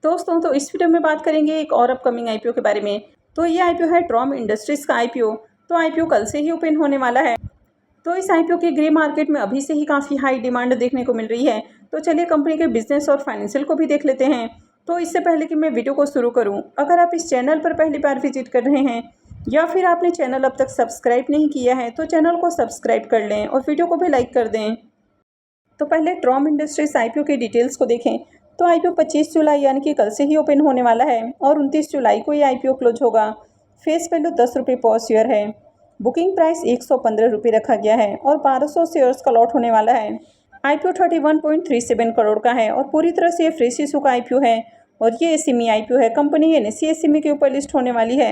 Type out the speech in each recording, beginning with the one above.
दोस्तों तो इस वीडियो में बात करेंगे एक और अपकमिंग आईपीओ के बारे में। तो ये आईपीओ है ट्रॉम इंडस्ट्रीज़ का आईपीओ। तो आईपीओ कल से ही ओपन होने वाला है। तो इस आईपीओ के ग्रे मार्केट में अभी से ही काफ़ी हाई डिमांड देखने को मिल रही है। तो चलिए कंपनी के बिजनेस और फाइनेंशियल को भी देख लेते हैं। तो इससे पहले कि मैं वीडियो को शुरू करूँ, अगर आप इस चैनल पर पहली बार विजिट कर रहे हैं या फिर आपने चैनल अब तक सब्सक्राइब नहीं किया है तो चैनल को सब्सक्राइब कर लें और वीडियो को भी लाइक कर दें। तो पहले ट्रॉम इंडस्ट्रीज आईपीओ के डिटेल्स को देखें। तो आईपीओ 25 जुलाई यानी कि कल से ही ओपन होने वाला है और 29 जुलाई को ये आईपीओ क्लोज होगा। फेस वैल्यू 10 रुपये पर शेयर है। बुकिंग प्राइस 115 रुपये रखा गया है और 1200 शेयर्स का लॉट होने वाला है। आईपीओ 31.37 करोड़ का है और पूरी तरह से ये फ्रेश इशू का आईपीओ है और ये एसएमई आईपीओ है। कंपनी एनएसई एसएमई के ऊपर लिस्ट होने वाली है।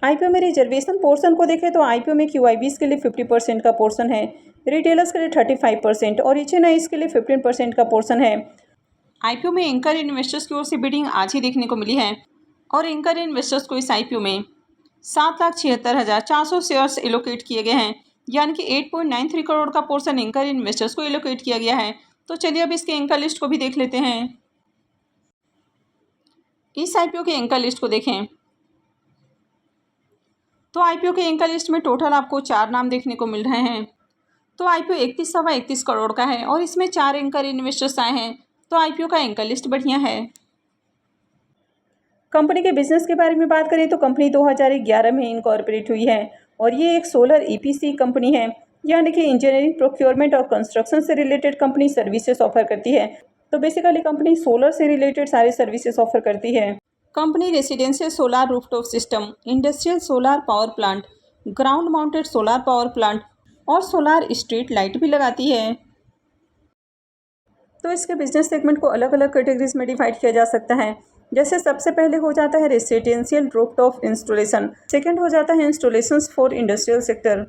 आईपीओ में रिजर्वेशन पोर्शन को देखें तो आईपीओ में क्यूआईबीज के लिए 50% का पोर्शन है, रिटेलर्स के लिए 35% और एचएनआईज के लिए 15% का पोर्शन है। आईपीओ में एंकर इन्वेस्टर्स की ओर से बिडिंग आज ही देखने को मिली है और एंकर इन्वेस्टर्स को इस आईपीओ में 7,76,400 शेयर्स एलोकेट किए गए हैं, यानी कि 8.93 करोड़ का पोर्शन एंकर इन्वेस्टर्स को एलोकेट किया गया है। तो चलिए अब इसके एंकर लिस्ट को भी देख लेते हैं। इस आईपीओ के एंकर लिस्ट को देखें तो आईपीओ के एंकर लिस्ट में टोटल आपको 4 नाम देखने को मिल रहे हैं। तो आईपीओ 31 करोड़ का है और इसमें 4 एंकर इन्वेस्टर्स आए हैं। तो आईपीओ का एंकर लिस्ट बढ़िया है। कंपनी के बिजनेस के बारे में बात करें तो कंपनी 2011 में इनकॉर्पोरेट हुई है और ये एक सोलर ईपीसी कंपनी है, यानी कि इंजीनियरिंग, प्रोक्योरमेंट और कंस्ट्रक्शन से रिलेटेड कंपनी सर्विसेज ऑफर करती है। तो बेसिकली कंपनी सोलर से रिलेटेड सारी सर्विसेज ऑफर करती है। Company residential solar rooftop system, industrial solar power plant, ground mounted solar power plant और सोलार स्ट्रीट लाइट भी लगाती है। तो इसके बिजनेस सेगमेंट को अलग अलग कैटेगरीज में डिवाइड किया जा सकता है। जैसे सबसे पहले हो जाता है रेसिडेंशियल रूफटॉप इंस्टॉलेशन, सेकंड हो जाता है installations for industrial sector,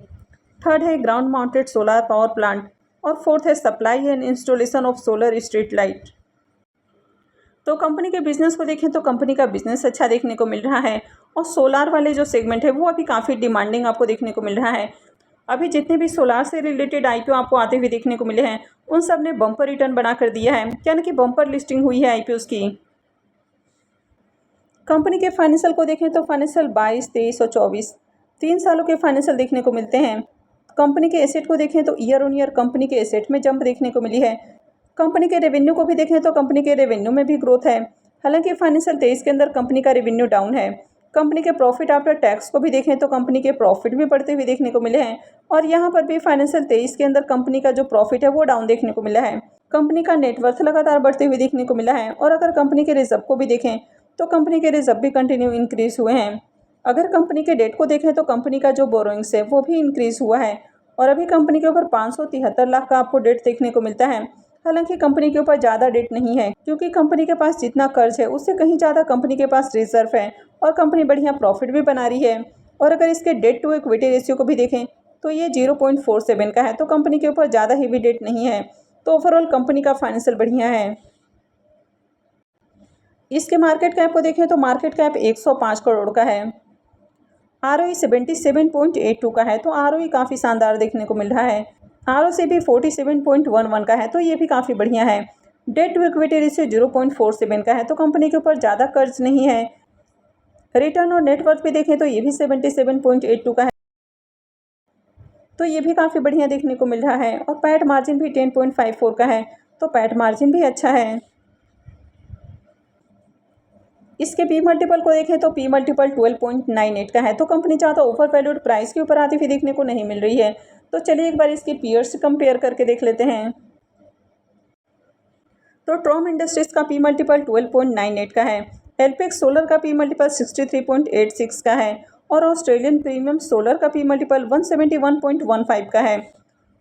third है ground mounted solar power plant और फोर्थ है supply and installation of solar street light. तो कंपनी के बिजनेस को देखें तो कंपनी का बिजनेस अच्छा देखने को मिल रहा है और सोलार वाले जो सेगमेंट है वो अभी काफ़ी डिमांडिंग आपको देखने को मिल रहा है। अभी जितने भी सोलार से रिलेटेड आईपीओ आपको आते हुए देखने को मिले हैं उन सब ने बम्पर रिटर्न बना कर दिया है, यानी कि बम्पर लिस्टिंग हुई है आईपीओ की। कंपनी के फाइनेंशियल को देखें तो फाइनेंशियल 22, 23 और 24 3 सालों के फाइनेंशियल देखने को मिलते हैं। कंपनी के एसेट को देखें तो ईयर ऑन ईयर कंपनी के एसेट में जंप देखने को मिली है। कंपनी के रेवेन्यू को भी देखें तो कंपनी के रेवेन्यू में भी ग्रोथ है। हालांकि फाइनेंशियल 23 के अंदर कंपनी का रेवेन्यू डाउन है। कंपनी के प्रॉफिट आफ्टर टैक्स को भी देखें तो कंपनी के प्रॉफिट भी बढ़ते हुए देखने को मिले हैं और यहाँ पर भी फाइनेंशियल 23 के अंदर कंपनी का जो प्रॉफिट है वो डाउन देखने को मिला है। कंपनी का नेटवर्थ लगातार बढ़ते हुए देखने को मिला है और अगर कंपनी के रिजर्व को भी देखें तो कंपनी के रिजर्व भी कंटिन्यू इंक्रीज हुए हैं। अगर कंपनी के डेट को देखें तो कंपनी का जो बोरोइंग्स है वो भी इंक्रीज हुआ है और अभी कंपनी के ऊपर 573 लाख का आपको डेट देखने को मिलता है। हालांकि कंपनी के ऊपर ज़्यादा डेट नहीं है क्योंकि कंपनी के पास जितना कर्ज है उससे कहीं ज़्यादा कंपनी के पास रिजर्व है और कंपनी बढ़िया प्रॉफिट भी बना रही है। और अगर इसके डेट टू इक्विटी रेशियो को भी देखें तो ये 0.47 का है, तो कंपनी के ऊपर ज़्यादा हेवी डेट नहीं है। तो ओवरऑल कंपनी का फाइनेंशियल बढ़िया है। इसके मार्केट कैप को देखें तो मार्केट कैप 105 करोड़ का है। आरओई 77.82 का है, तो आरओई काफ़ी शानदार देखने को मिल रहा है। आरओसी भी 47.11 का है, तो ये भी काफ़ी बढ़िया है। डेट टू इक्विटी रेशियो 0.47 का है, तो कंपनी के ऊपर ज़्यादा कर्ज नहीं है। रिटर्न और नेटवर्थ भी देखें तो ये भी 77.82 का है, तो ये भी काफ़ी बढ़िया देखने को मिल रहा है। और पैट मार्जिन भी 10.54 का है, तो पैट मार्जिन भी अच्छा है। इसके पी मल्टीपल को देखें तो पी मल्टीपल 12.98 का है, तो कंपनी ज़्यादा ओवर वैल्यूड प्राइस के ऊपर आती हुई देखने को नहीं मिल रही है। तो चलिए एक बार इसके पीयर्स से कंपेयर करके देख लेते हैं। तो ट्रॉम इंडस्ट्रीज का पी मल्टीपल 12.98 का है, एलपेक्स सोलर का पी मल्टीपल 63.86 का है और ऑस्ट्रेलियन प्रीमियम सोलर का पी मल्टीपल 171.15 का है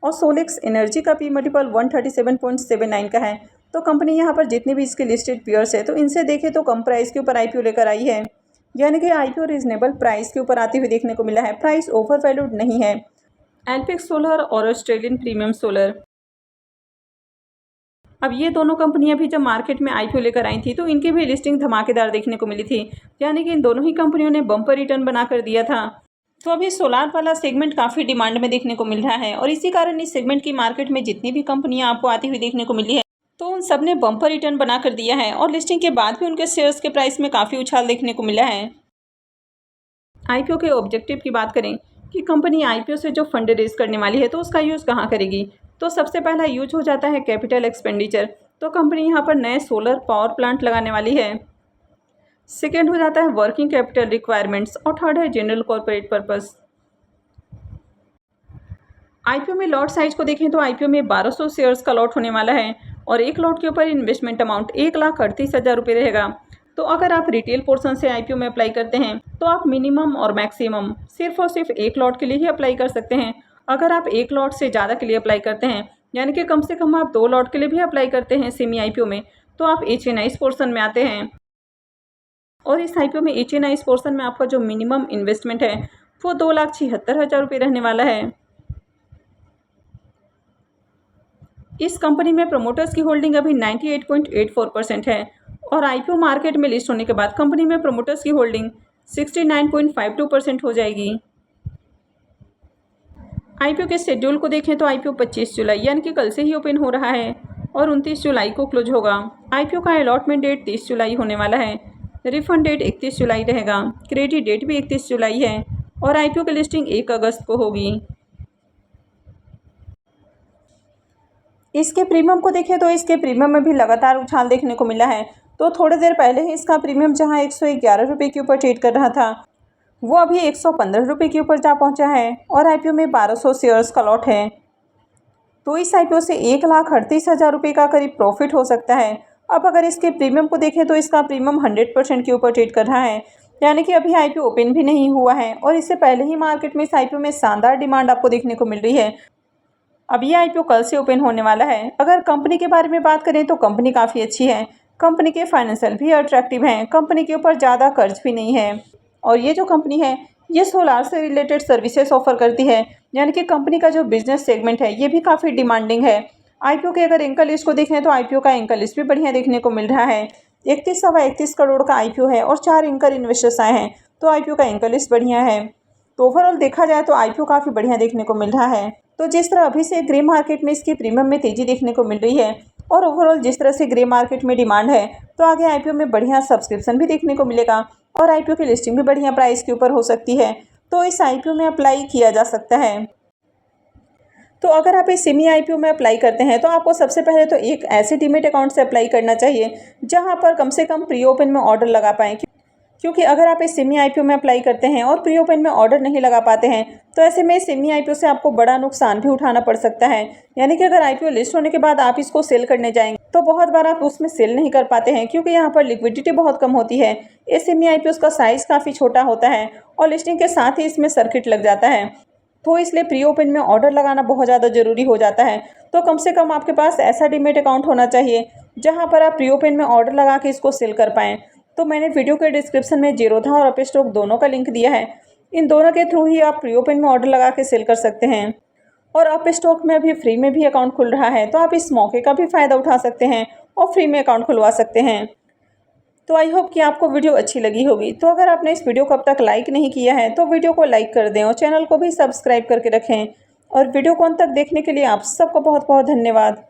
और सोलेक्स एनर्जी का पी मल्टीपल 137.79 का है। तो कंपनी यहाँ पर जितने भी इसके लिस्टेड पीयर्स है तो इनसे देखें तो कम प्राइस के ऊपर आईपीओ लेकर आई है, यानी कि आईपीओ रीजनेबल प्राइस के ऊपर आती हुई देखने को मिला है। प्राइस ओवर वैल्यूड नहीं है। एलपेक्स सोलर और ऑस्ट्रेलियन प्रीमियम सोलर, अब ये दोनों कंपनियां भी जब मार्केट में आईपीओ लेकर आई थी तो इनकी भी लिस्टिंग धमाकेदार देखने को मिली थी, यानी कि इन दोनों ही कंपनियों ने बम्पर रिटर्न बना कर दिया था। तो अभी सोलार वाला सेगमेंट काफ़ी डिमांड में देखने को मिल रहा है और इसी कारण इस सेगमेंट की मार्केट में जितनी भी कंपनियां आपको आती हुई देखने को मिली है तो उन सब ने बम्पर रिटर्न बना कर दिया है और लिस्टिंग के बाद भी उनके शेयर्स के प्राइस में काफ़ी उछाल देखने को मिला है। आईपीओ के ऑब्जेक्टिव की बात करें कि कंपनी आईपीओ से जो फंड रेज करने वाली है तो उसका यूज़ कहाँ करेगी, तो सबसे पहला यूज हो जाता है कैपिटल एक्सपेंडिचर। तो कंपनी यहाँ पर नए सोलर पावर प्लांट लगाने वाली है। सेकेंड हो जाता है वर्किंग कैपिटल रिक्वायरमेंट्स और थर्ड है जनरल कॉर्पोरेट पर्पस। आईपीओ में लॉट साइज को देखें तो आईपीओ में 1200 शेयर्स का लॉट होने वाला है और एक लॉट के ऊपर इन्वेस्टमेंट अमाउंट 1,38,000 रुपये रहेगा। तो अगर आप रिटेल पोर्शन से आईपीओ में अप्लाई करते हैं तो आप मिनिमम और मैक्सिमम सिर्फ और सिर्फ एक लॉट के लिए ही अप्लाई कर सकते हैं। अगर आप एक लॉट से ज़्यादा के लिए अप्लाई करते हैं, यानी कि कम से कम आप 2 लॉट के लिए भी अप्लाई करते हैं सेमी आईपीओ में, तो आप HNI पोर्शन में आते हैं। और इस आईपीओ में HNI पोर्शन में आपका जो मिनिमम इन्वेस्टमेंट है वो 2,76,000 रुपये रहने वाला है। इस कंपनी में प्रमोटर्स की होल्डिंग अभी 98.84% है और आईपीओ मार्केट में लिस्ट होने के बाद कंपनी में प्रमोटर्स की होल्डिंग 69.52% हो जाएगी। आईपीओ के शेड्यूल को देखें तो आईपीओ 25 जुलाई यानी कि कल से ही ओपन हो रहा है और 29 जुलाई को क्लोज होगा। आईपीओ का अलॉटमेंट डेट 30 जुलाई होने वाला है। रिफंड डेट 31 जुलाई रहेगा। क्रेडिट डेट भी 31 जुलाई है और आईपीओ की लिस्टिंग 1 अगस्त को होगी। इसके प्रीमियम को देखें तो इसके प्रीमियम में भी लगातार उछाल देखने को मिला है। तो थोड़ी देर पहले ही इसका प्रीमियम जहां 111 रुपये के ऊपर ट्रेड कर रहा था वो अभी 115 रुपये के ऊपर जा पहुंचा है और आईपीओ में 1200 शेयर्स का लॉट है। तो इस आईपीओ से 1,38,000 रुपये का करीब प्रॉफिट हो सकता है। अब अगर इसके प्रीमियम को देखें तो इसका प्रीमियम 100% के ऊपर ट्रेड कर रहा है, यानी कि अभी आईपीओ ओपन भी नहीं हुआ है और इससे पहले ही मार्केट में इस आईपीओ में शानदार डिमांड आपको देखने को मिल रही है। अब ये आईपीओ कल से ओपन होने वाला है। अगर कंपनी के बारे में बात करें तो कंपनी काफ़ी अच्छी है। कंपनी के फाइनेंशियल भी अट्रैक्टिव हैं। कंपनी के ऊपर ज़्यादा कर्ज भी नहीं है और ये जो कंपनी है ये सोलार से रिलेटेड सर्विसेज ऑफर करती है, यानी कि कंपनी का जो बिजनेस सेगमेंट है ये भी काफ़ी डिमांडिंग है। आईपीओ के अगर एंकर लिस्ट को देखें तो आईपीओ का एंकर लिस्ट भी बढ़िया देखने को मिल रहा है। 31 करोड़ का आईपीओ है और 4 एंकर इन्वेस्टर्स आए हैं, तो आईपीओ का एंकर लिस्ट बढ़िया है। तो ओवरऑल देखा जाए तो आईपीओ काफ़ी बढ़िया देखने को मिल रहा है। तो जिस तरह अभी से ग्रे मार्केट में इसकी प्रीमियम में तेज़ी देखने को मिल रही है और ओवरऑल जिस तरह से ग्रे मार्केट में डिमांड है, तो आगे आईपीओ में बढ़िया सब्सक्रिप्शन भी देखने को मिलेगा और आईपीओ की लिस्टिंग भी बढ़िया प्राइस के ऊपर हो सकती है। तो इस आईपीओ में अप्लाई किया जा सकता है। तो अगर आप इस सेमी आईपीओ में अप्लाई करते हैं तो आपको सबसे पहले तो एक ऐसे डीमेट अकाउंट से अप्लाई करना चाहिए जहां पर कम से कम प्री ओपन में ऑर्डर लगा पाएँ, क्योंकि अगर आप इस सेमी आईपीओ में अप्लाई करते हैं और प्री ओपन में ऑर्डर नहीं लगा पाते हैं तो ऐसे में सेमी आईपीओ से आपको बड़ा नुकसान भी उठाना पड़ सकता है। यानी कि अगर आईपीओ लिस्ट होने के बाद आप इसको सेल करने जाएंगे तो बहुत बार आप उसमें सेल नहीं कर पाते हैं, क्योंकि यहाँ पर लिक्विडिटी बहुत कम होती है। इस सेमी आईपीओ का साइज़ काफ़ी छोटा होता है और लिस्टिंग के साथ ही इसमें सर्किट लग जाता है, तो इसलिए प्री ओपन में ऑर्डर लगाना बहुत ज़्यादा ज़रूरी हो जाता है। तो कम से कम आपके पास ऐसा डीमेट अकाउंट होना चाहिए जहाँ पर आप प्री ओपन में ऑर्डर लगा के इसको सेल कर पाएँ। तो मैंने वीडियो के डिस्क्रिप्शन में जीरोधा और अपस्टॉक दोनों का लिंक दिया है। इन दोनों के थ्रू ही आप प्री ओपन में ऑर्डर लगा के सेल कर सकते हैं और अपस्टॉक में अभी फ्री में भी अकाउंट खुल रहा है, तो आप इस मौके का भी फ़ायदा उठा सकते हैं और फ्री में अकाउंट खुलवा सकते हैं। तो आई होप कि आपको वीडियो अच्छी लगी होगी। तो अगर आपने इस वीडियो को अब तक लाइक नहीं किया है तो वीडियो को लाइक कर दें और चैनल को भी सब्सक्राइब करके रखें। और वीडियो को अंत तक देखने के लिए आप सबको बहुत बहुत धन्यवाद।